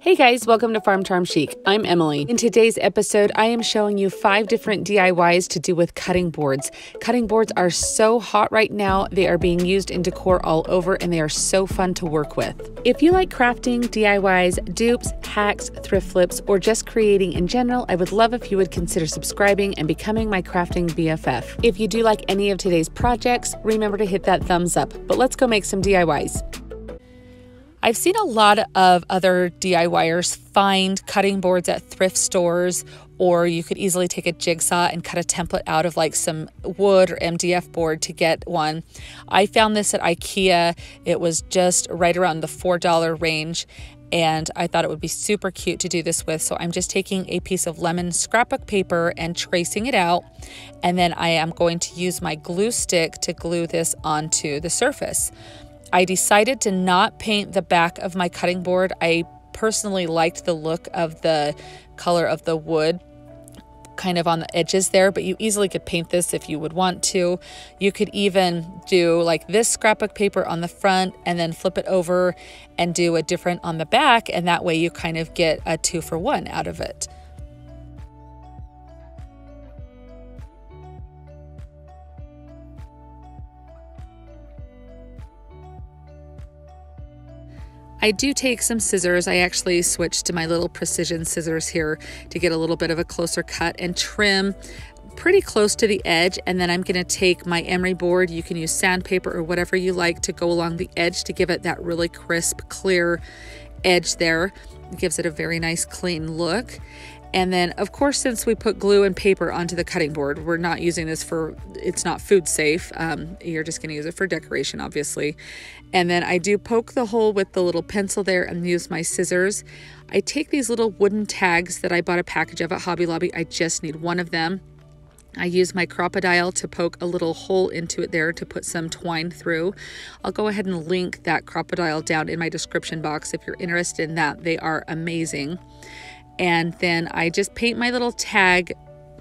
Hey guys, welcome to Farm Charm Chic. I'm Emily. In today's episode, I am showing you 5 different DIYs to do with cutting boards. Cutting boards are so hot right now. They are being used in decor all over and they are so fun to work with. If you like crafting, DIYs, dupes, hacks, thrift flips, or just creating in general, I would love if you would consider subscribing and becoming my crafting BFF. If you do like any of today's projects, remember to hit that thumbs up. But let's go make some DIYs. I've seen a lot of other DIYers find cutting boards at thrift stores, or you could easily take a jigsaw and cut a template out of like some wood or MDF board to get one. I found this at IKEA. It was just right around the $4 range, and I thought it would be super cute to do this with. So I'm just taking a piece of lemon scrapbook paper and tracing it out, and then I am going to use my glue stick to glue this onto the surface. I decided to not paint the back of my cutting board. I personally liked the look of the color of the wood kind of on the edges there, but you easily could paint this if you would want to. You could even do like this scrapbook paper on the front and then flip it over and do a different on the back, and that way you kind of get a 2-for-1 out of it. I do take some scissors. I actually switched to my little precision scissors here to get a little bit of a closer cut and trim pretty close to the edge. And then I'm going to take my emery board. You can use sandpaper or whatever you like to go along the edge to give it that really crisp, clear edge there. It gives it a very nice, clean look. And then, of course, since we put glue and paper onto the cutting board, we're not using this it's not food safe. You're just going to use it for decoration, obviously. And then I do poke the hole with the little pencil there and use my scissors. I take these little wooden tags that I bought a package of at Hobby Lobby. I just need one of them. I use my Crop-A-Dile to poke a little hole into it there to put some twine through. I'll go ahead and link that Crop-A-Dile down in my description box if you're interested in that. They are amazing. And then I just paint my little tag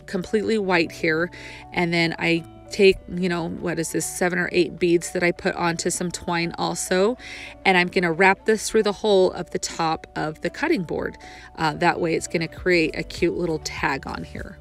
completely white here. And then I take, what is this, 7 or 8 beads that I put onto some twine also. And I'm going to wrap this through the hole of the top of the cutting board. That way it's going to create a cute little tag on here.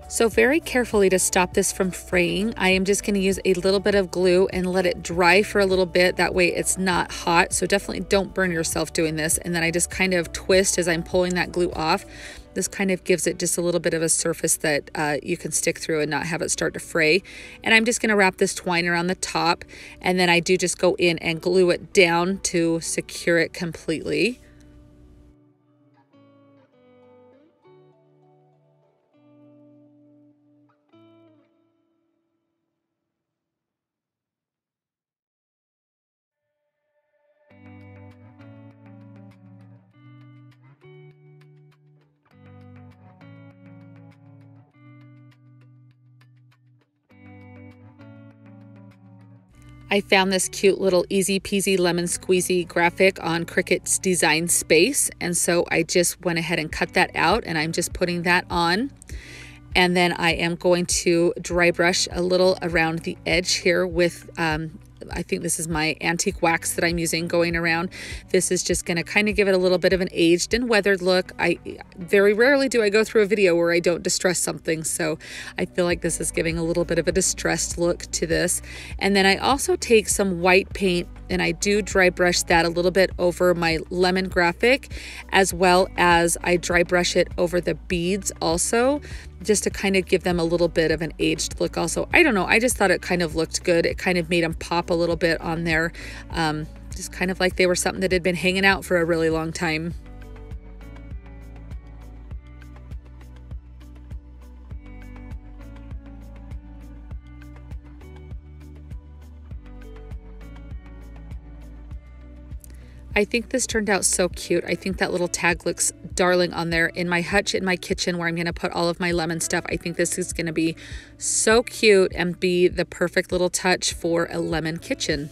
So very carefully to stop this from fraying, I am just going to use a little bit of glue and let it dry for a little bit. That way it's not hot. So definitely don't burn yourself doing this. And then I just kind of twist as I'm pulling that glue off. This kind of gives it just a little bit of a surface that you can stick through and not have it start to fray. And I'm just going to wrap this twine around the top. And then I do just go in and glue it down to secure it completely. I found this cute little easy peasy lemon squeezy graphic on Cricut's Design Space. And so I just went ahead and cut that out, and I'm just putting that on. And then I am going to dry brush a little around the edge here with, I think this is my antique wax that I'm using going around. This is just going to kind of give it a little bit of an aged and weathered look. Very rarely do I go through a video where I don't distress something, so I feel like this is giving a little bit of a distressed look to this. And then I also take some white paint and I do dry brush that a little bit over my lemon graphic, as well as I dry brush it over the beads also, just to kind of give them a little bit of an aged look also. I don't know, I just thought it kind of looked good. It kind of made them pop a little bit on there, just kind of like they were something that had been hanging out for a really long time. I think this turned out so cute. I think that little tag looks darling on there in my hutch in my kitchen where I'm going to put all of my lemon stuff. I think this is going to be so cute and be the perfect little touch for a lemon kitchen.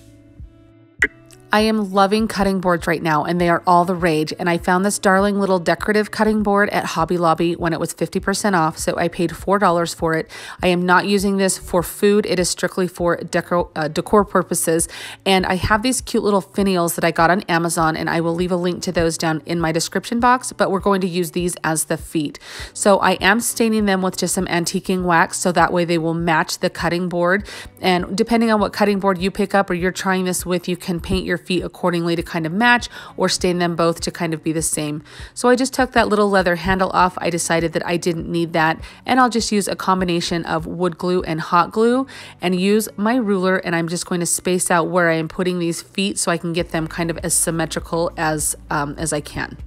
I am loving cutting boards right now, and they are all the rage. And I found this darling little decorative cutting board at Hobby Lobby when it was 50% off, so I paid $4 for it. I am not using this for food. It is strictly for decor purposes. And I have these cute little finials that I got on Amazon, and I will leave a link to those down in my description box, but we're going to use these as the feet. So I am staining them with just some antiquing wax, so that way they will match the cutting board. And depending on what cutting board you pick up or you're trying this with, you can paint your feet accordingly to kind of match, or stain them both to kind of be the same. So I just took that little leather handle off. I decided that I didn't need that, and I'll just use a combination of wood glue and hot glue and use my ruler, and I'm just going to space out where I am putting these feet so I can get them kind of as symmetrical as I can.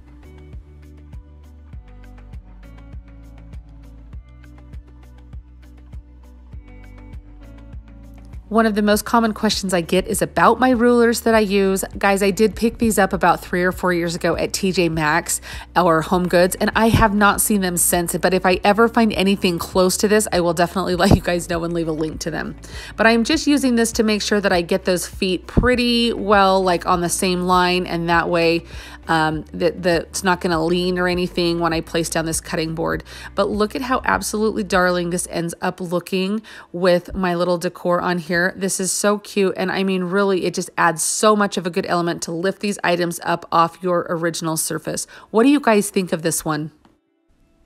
One of the most common questions I get is about my rulers that I use. Guys, I did pick these up about 3 or 4 years ago at TJ Maxx or Home Goods, and I have not seen them since. But if I ever find anything close to this, I will definitely let you guys know and leave a link to them. But I'm just using this to make sure that I get those feet pretty well, like on the same line, and that way it's not going to lean or anything when I place down this cutting board. But look at how absolutely darling this ends up looking with my little decor on here. This is so cute, and I mean really it just adds so much of a good element to lift these items up off your original surface. What do you guys think of this one?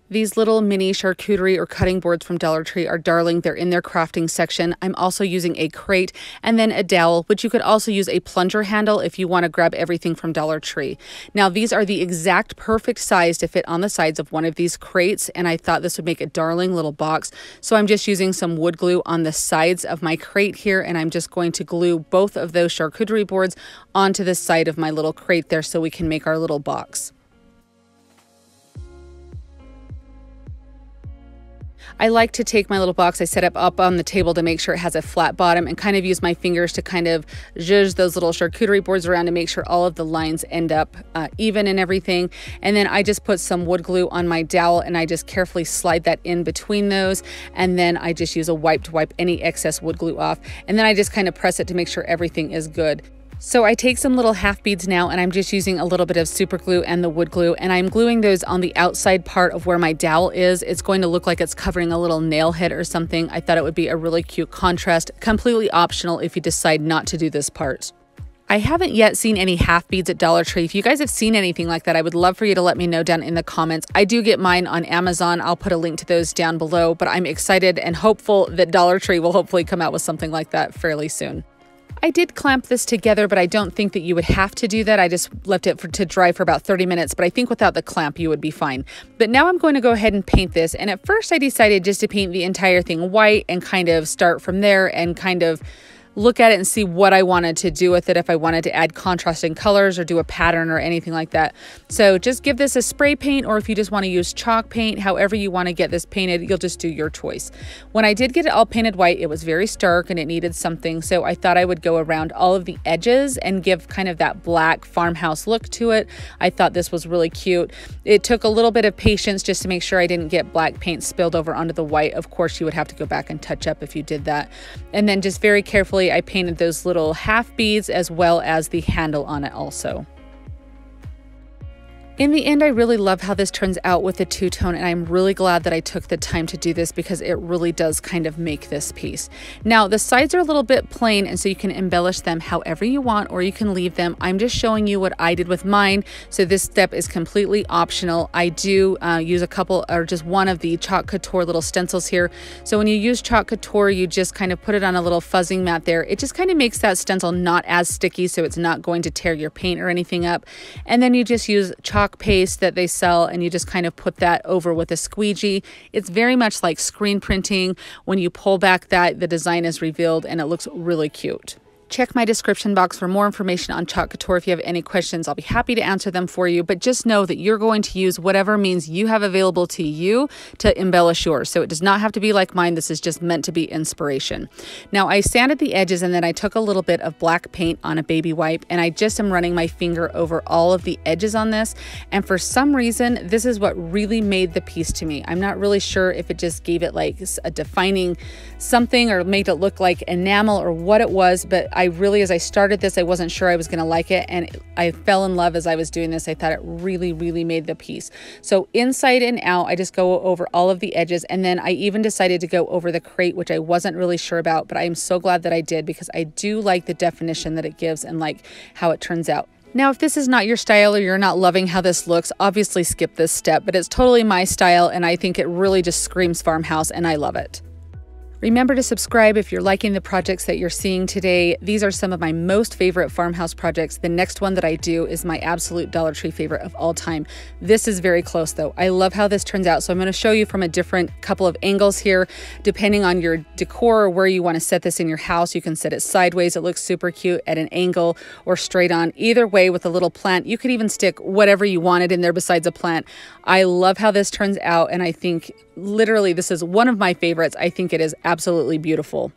These little mini charcuterie or cutting boards from Dollar Tree are darling. They're in their crafting section. I'm also using a crate and then a dowel, which you could also use a plunger handle if you want to grab everything from Dollar Tree. Now, these are the exact perfect size to fit on the sides of one of these crates, and I thought this would make a darling little box. So I'm just using some wood glue on the sides of my crate here, and I'm just going to glue both of those charcuterie boards onto the side of my little crate there so we can make our little box. I like to take my little box I set up on the table to make sure it has a flat bottom, and kind of use my fingers to kind of zhuzh those little charcuterie boards around to make sure all of the lines end up even and everything. And then I just put some wood glue on my dowel, and I just carefully slide that in between those, and then I just use a wipe to wipe any excess wood glue off, and then I just kind of press it to make sure everything is good. So I take some little half beads now, and I'm just using a little bit of super glue and the wood glue, and I'm gluing those on the outside part of where my dowel is. It's going to look like it's covering a little nail head or something. I thought it would be a really cute contrast, completely optional if you decide not to do this part. I haven't yet seen any half beads at Dollar Tree. If you guys have seen anything like that, I would love for you to let me know down in the comments. I do get mine on Amazon. I'll put a link to those down below, but I'm excited and hopeful that Dollar Tree will hopefully come out with something like that fairly soon. I did clamp this together, but I don't think that you would have to do that. I just left it to dry for about 30 minutes, but I think without the clamp, you would be fine. But now I'm going to go ahead and paint this. And at first I decided just to paint the entire thing white and kind of start from there and kind of look at it and see what I wanted to do with it, if I wanted to add contrasting colors or do a pattern or anything like that. So just give this a spray paint, or if you just want to use chalk paint, however you want to get this painted, you'll just do your choice. When I did get it all painted white, it was very stark and it needed something, so I thought I would go around all of the edges and give kind of that black farmhouse look to it. I thought this was really cute. It took a little bit of patience just to make sure I didn't get black paint spilled over onto the white. Of course, you would have to go back and touch up if you did that. And then just very carefully, I painted those little half beads as well as the handle on it also. In the end, I really love how this turns out with the two-tone, and I'm really glad that I took the time to do this because it really does kind of make this piece. Now, the sides are a little bit plain, and so you can embellish them however you want, or you can leave them. I'm just showing you what I did with mine, so this step is completely optional. I do use a couple, or just one of the Chalk Couture little stencils here. So when you use Chalk Couture, you just kind of put it on a little fuzzing mat there. It just kind of makes that stencil not as sticky, so it's not going to tear your paint or anything up. And then you just use chalk paste that they sell, and you just kind of put that over with a squeegee. It's very much like screen printing. When you pull back that, the design is revealed and it looks really cute. Check my description box for more information on Chalk Couture. If you have any questions, I'll be happy to answer them for you. But just know that you're going to use whatever means you have available to you to embellish yours. So it does not have to be like mine. This is just meant to be inspiration. Now, I sanded the edges and then I took a little bit of black paint on a baby wipe and I just am running my finger over all of the edges on this. And for some reason, this is what really made the piece to me. I'm not really sure if it just gave it like a defining something or made it look like enamel or what it was, but I really, as I started this, I wasn't sure I was going to like it, and I fell in love as I was doing this. I thought it really, really made the piece. So inside and out, I just go over all of the edges, and then I even decided to go over the crate, which I wasn't really sure about, but I'm so glad that I did because I do like the definition that it gives and like how it turns out. Now, if this is not your style or you're not loving how this looks, obviously skip this step, but it's totally my style, and I think it really just screams farmhouse, and I love it. Remember to subscribe if you're liking the projects that you're seeing today. These are some of my most favorite farmhouse projects. The next one that I do is my absolute Dollar Tree favorite of all time. This is very close though. I love how this turns out. So I'm going to show you from a different couple of angles here, depending on your decor or where you want to set this in your house. You can set it sideways. It looks super cute at an angle or straight on. Either way with a little plant. You could even stick whatever you wanted in there besides a plant. I love how this turns out, and I think literally this is one of my favorites. I think it is absolutely beautiful.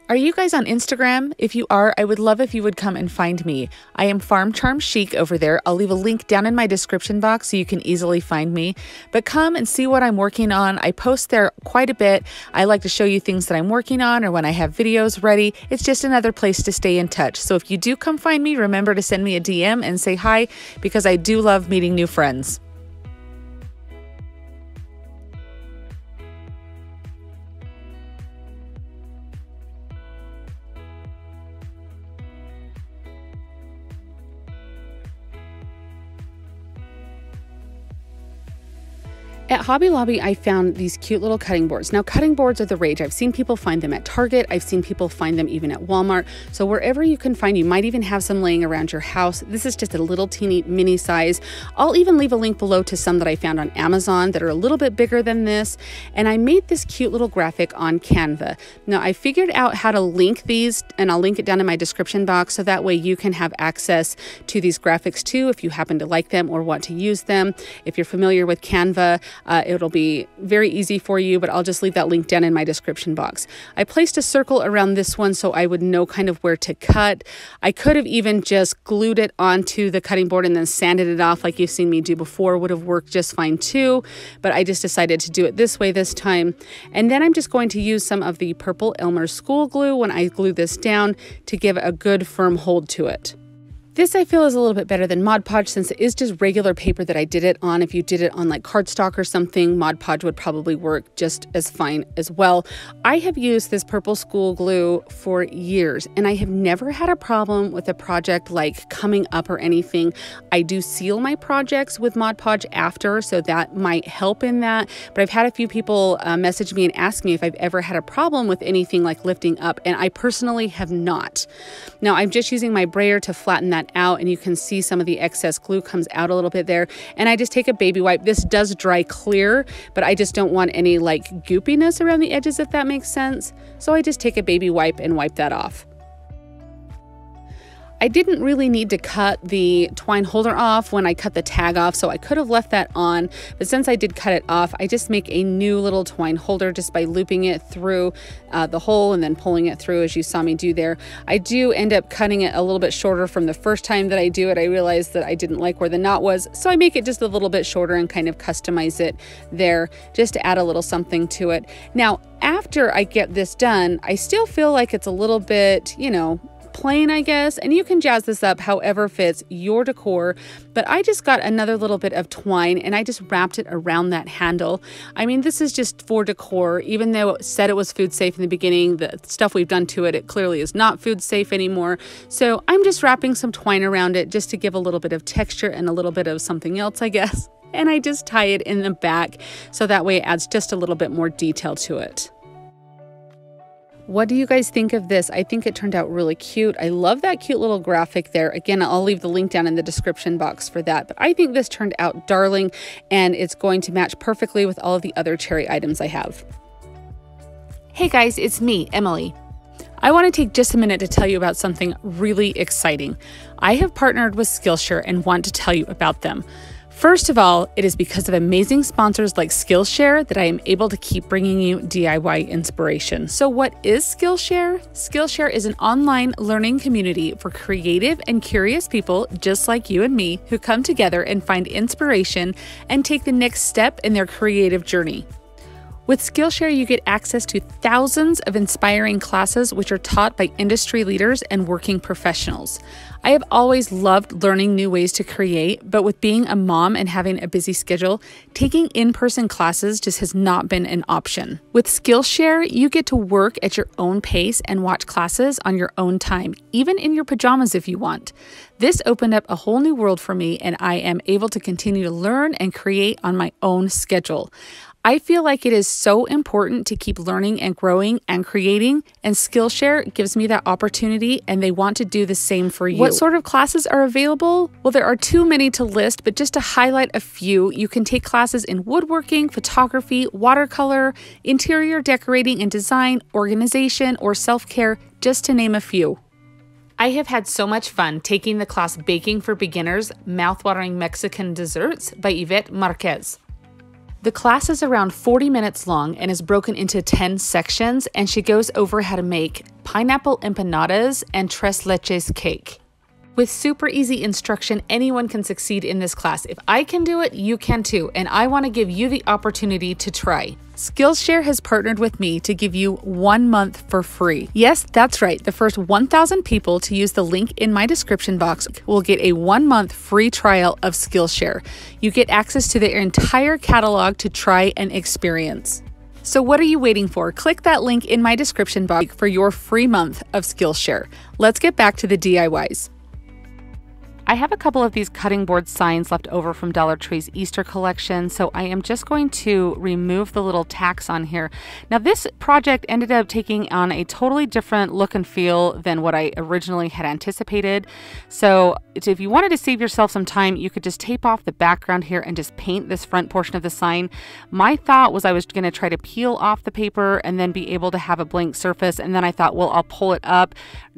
Are you guys on Instagram? If you are, I would love if you would come and find me. I am Farm Charm Chic over there. I'll leave a link down in my description box so you can easily find me. But come and see what I'm working on. I post there quite a bit. I like to show you things that I'm working on or when I have videos ready. It's just another place to stay in touch. So if you do come find me, remember to send me a DM and say hi because I do love meeting new friends. At Hobby Lobby, I found these cute little cutting boards. Now, cutting boards are the rage. I've seen people find them at Target. I've seen people find them even at Walmart. So wherever you can find, you might even have some laying around your house. This is just a little teeny mini size. I'll even leave a link below to some that I found on Amazon that are a little bit bigger than this. And I made this cute little graphic on Canva. Now, I figured out how to link these, and I'll link it down in my description box so that way you can have access to these graphics too if you happen to like them or want to use them. If you're familiar with Canva, it'll be very easy for you, but I'll just leave that link down in my description box. I placed a circle around this one so I would know kind of where to cut. I could have even just glued it onto the cutting board and then sanded it off like you've seen me do before. Would have worked just fine too, but I just decided to do it this way this time. And then I'm just going to use some of the purple Elmer school glue when I glue this down to give a good firm hold to it. This I feel is a little bit better than Mod Podge since it is just regular paper that I did it on. If you did it on like cardstock or something, Mod Podge would probably work just as fine as well. I have used this purple school glue for years and I have never had a problem with a project like coming up or anything. I do seal my projects with Mod Podge after, so that might help in that. But I've had a few people message me and ask me if I've ever had a problem with anything like lifting up, and I personally have not. Now I'm just using my brayer to flatten that out, and you can see some of the excess glue comes out a little bit there, and I just take a baby wipe. This does dry clear, but I just don't want any like goopiness around the edges, if that makes sense. So I just take a baby wipe and wipe that off. I didn't really need to cut the twine holder off when I cut the tag off, so I could have left that on, but since I did cut it off, I just make a new little twine holder just by looping it through the hole and then pulling it through as you saw me do there. I do end up cutting it a little bit shorter from the first time that I do it. I realized that I didn't like where the knot was, so I make it just a little bit shorter and kind of customize it there just to add a little something to it. Now, after I get this done, I still feel like it's a little bit, you know, plain, I guess, and you can jazz this up however fits your decor, but I just got another little bit of twine and I just wrapped it around that handle. I mean, this is just for decor. Even though it said it was food safe in the beginning, the stuff we've done to it, it clearly is not food safe anymore. So I'm just wrapping some twine around it just to give a little bit of texture and a little bit of something else, I guess. And I just tie it in the back so that way it adds just a little bit more detail to it. What do you guys think of this? I think it turned out really cute. I love that cute little graphic there. Again, I'll leave the link down in the description box for that. But I think this turned out darling, and it's going to match perfectly with all of the other cherry items I have. Hey guys, it's me, Emily. I want to take just a minute to tell you about something really exciting. I have partnered with Skillshare and want to tell you about them. First of all, it is because of amazing sponsors like Skillshare that I am able to keep bringing you DIY inspiration. So what is Skillshare? Skillshare is an online learning community for creative and curious people just like you and me who come together and find inspiration and take the next step in their creative journey. With Skillshare, you get access to thousands of inspiring classes which are taught by industry leaders and working professionals. I have always loved learning new ways to create, but with being a mom and having a busy schedule, taking in-person classes just has not been an option. With Skillshare, you get to work at your own pace and watch classes on your own time, even in your pajamas if you want. This opened up a whole new world for me, and I am able to continue to learn and create on my own schedule. I feel like it is so important to keep learning and growing and creating, and Skillshare gives me that opportunity, and they want to do the same for you. What sort of classes are available? Well, there are too many to list, but just to highlight a few, you can take classes in woodworking, photography, watercolor, interior decorating and design, organization, or self-care, just to name a few. I have had so much fun taking the class Baking for Beginners, Mouthwatering Mexican Desserts by Yvette Marquez. The class is around 40 minutes long and is broken into 10 sections, and she goes over how to make pineapple empanadas and tres leches cake. With super easy instruction, anyone can succeed in this class. If I can do it, you can too, and I want to give you the opportunity to try. Skillshare has partnered with me to give you 1 month for free. Yes, that's right. The first 1,000 people to use the link in my description box will get a 1 month free trial of Skillshare. You get access to their entire catalog to try and experience. So what are you waiting for? Click that link in my description box for your free month of Skillshare. Let's get back to the DIYs. I have a couple of these cutting board signs left over from Dollar Tree's Easter collection, so I am just going to remove the little tacks on here. Now, this project ended up taking on a totally different look and feel than what I originally had anticipated. So if you wanted to save yourself some time, you could just tape off the background here and just paint this front portion of the sign. My thought was I was going to try to peel off the paper and then be able to have a blank surface, and then I thought, well, I'll pull it up,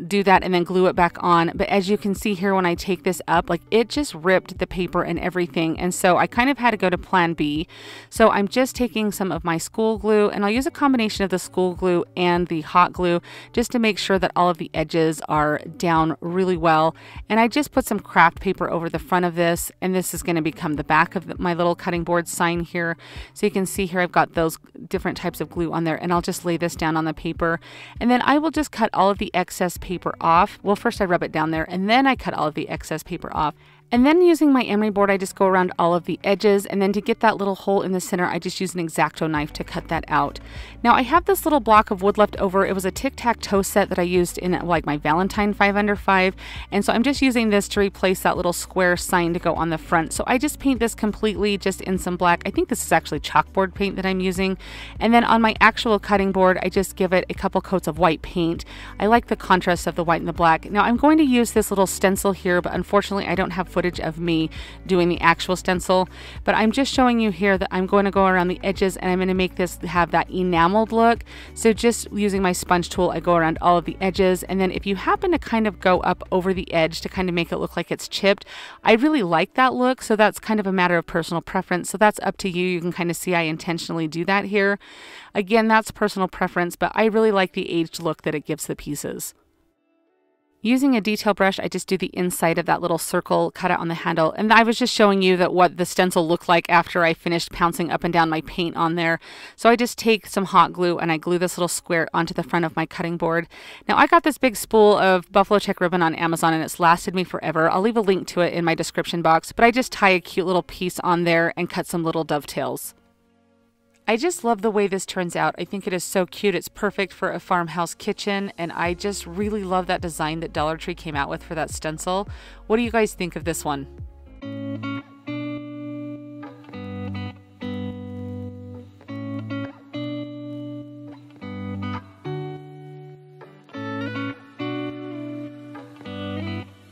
do that, and then glue it back on. But as you can see here, when I take this up, like, it just ripped the paper and everything, and so I kind of had to go to plan B. So I'm just taking some of my school glue, and I'll use a combination of the school glue and the hot glue just to make sure that all of the edges are down really well. And I just put some craft paper over the front of this, and this is going to become the back of my little cutting board sign here. So you can see here I've got those different types of glue on there, and I'll just lay this down on the paper, and then I will just cut all of the excess paper off. Well, first I rub it down there, and then I cut all of the excess paper off. And then using my emery board, I just go around all of the edges, and then to get that little hole in the center, I just use an X-Acto knife to cut that out. Now I have this little block of wood left over. It was a tic-tac-toe set that I used in like my Valentine 5 under 5, and so I'm just using this to replace that little square sign to go on the front. So I just paint this completely just in some black. I think this is actually chalkboard paint that I'm using. And then on my actual cutting board, I just give it a couple coats of white paint. I like the contrast of the white and the black. Now I'm going to use this little stencil here, but unfortunately I don't have footage of me doing the actual stencil, but I'm just showing you here that I'm going to go around the edges, and I'm going to make this have that enameled look. So just using my sponge tool, I go around all of the edges, and then if you happen to kind of go up over the edge to kind of make it look like it's chipped, I really like that look. So that's kind of a matter of personal preference, so that's up to you. You can kind of see I intentionally do that here. Again, that's personal preference, but I really like the aged look that it gives the pieces. Using a detail brush, I just do the inside of that little circle cut out on the handle. And I was just showing you that what the stencil looked like after I finished pouncing up and down my paint on there. So I just take some hot glue and I glue this little square onto the front of my cutting board. Now I got this big spool of buffalo check ribbon on Amazon, and it's lasted me forever. I'll leave a link to it in my description box, but I just tie a cute little piece on there and cut some little dovetails. I just love the way this turns out. I think it is so cute. It's perfect for a farmhouse kitchen, and I just really love that design that Dollar Tree came out with for that stencil. What do you guys think of this one?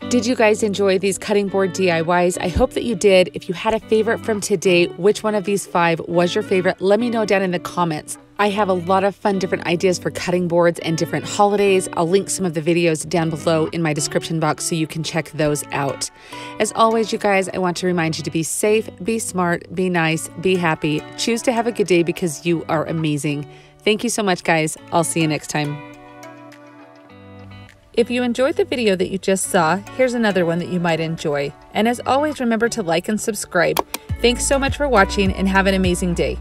Did you guys enjoy these cutting board DIYs? I hope that you did. If you had a favorite from today, which one of these 5 was your favorite? Let me know down in the comments. I have a lot of fun different ideas for cutting boards and different holidays. I'll link some of the videos down below in my description box so you can check those out. As always, you guys, I want to remind you to be safe, be smart, be nice, be happy. Choose to have a good day because you are amazing. Thank you so much, guys. I'll see you next time. If you enjoyed the video that you just saw, here's another one that you might enjoy. And as always, remember to like and subscribe. Thanks so much for watching and have an amazing day.